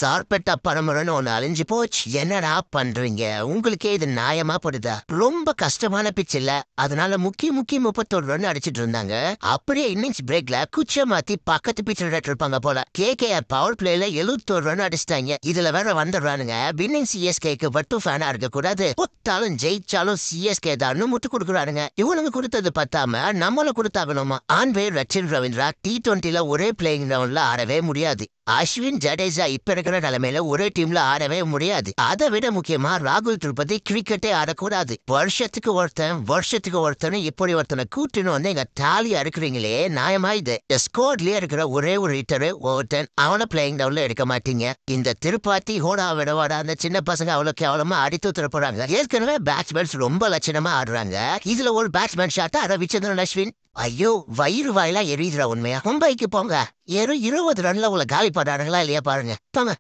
சார்பட்டா பரம்பரைன்னு ஒண்ணு அழிஞ்சு போச்சு. என்னடா பண்றீங்க? உங்களுக்கே இது நியாயமா படுதா? ரொம்ப கஷ்டமான பிச் இல்ல, அதனால முக்கி 31 ரன் அடிச்சிட்டு இருந்தாங்க. அப்படியே இன்னிங்ஸ் பிரேக்ல குச்ச மாத்தி பக்கத்து பிச் இருப்பாங்க போல. கேகேஆர் பவர் பிளேல 71 ரன் அடிச்சிட்டாங்க. இதுல வேற வந்துடுறானுங்க வின்னிங் சிஎஸ்கேக்கு மட்டும் ஃபேனா இருக்க கூடாது, பொத்தாலும் ஜெயிச்சாலும் சிஎஸ்கே தான் முட்டு கொடுக்குறானுங்க. இவனுங்க கொடுத்தது பத்தாம நம்மள கொடுத்தாகணுமா? ஆன்வே ரச்சின் ரவீந்திரா T20ல ஒரே பிளேயிங் கிரவுண்ட்ல ஆடவே முடியாது. அஸ்வின் ஜடேஜா இப்ப இருக்கிற நிலைமையில ஒரே டீம்ல ஆடவே முடியாது. அதை விட முக்கியமா ராகுல் திருப்பதி கிரிக்கெட்டே ஆடக்கூடாது. வருஷத்துக்கு ஒருத்தன் இப்படி ஒருத்தனை கூட்டின்னு வந்து எங்க தாலியா இருக்கிறீங்களே, நியாயமா இது? ஸ்குவாட்லயே இருக்கிற ஒரே ஒரு ஹிட்டரு ஒருத்தன், அவனை பிளேயிங் டவுன்ல எடுக்க மாட்டீங்க. இந்த திருப்பாத்தி ஹோடா விடவாடா அந்த சின்ன பசங்க அவ்வளவு கேவலமா அடித்து போறாங்க. ஏற்கனவே பேட்ஸ்மேன்ஸ் ரொம்ப லட்சணமா ஆடுறாங்க. இதுல ஒரு பேட்ஸ்மேன் ஷாட்டா ரவிச்சந்திரன் அஸ்வின். ஐயோ, வயிறு வாயிலா எரியுதுடா உண்மையா. மும்பைக்கு போங்க, 20 ரன்ல உங்களை காலி பண்றானுங்களா இல்லையா பாருங்க. போங்க.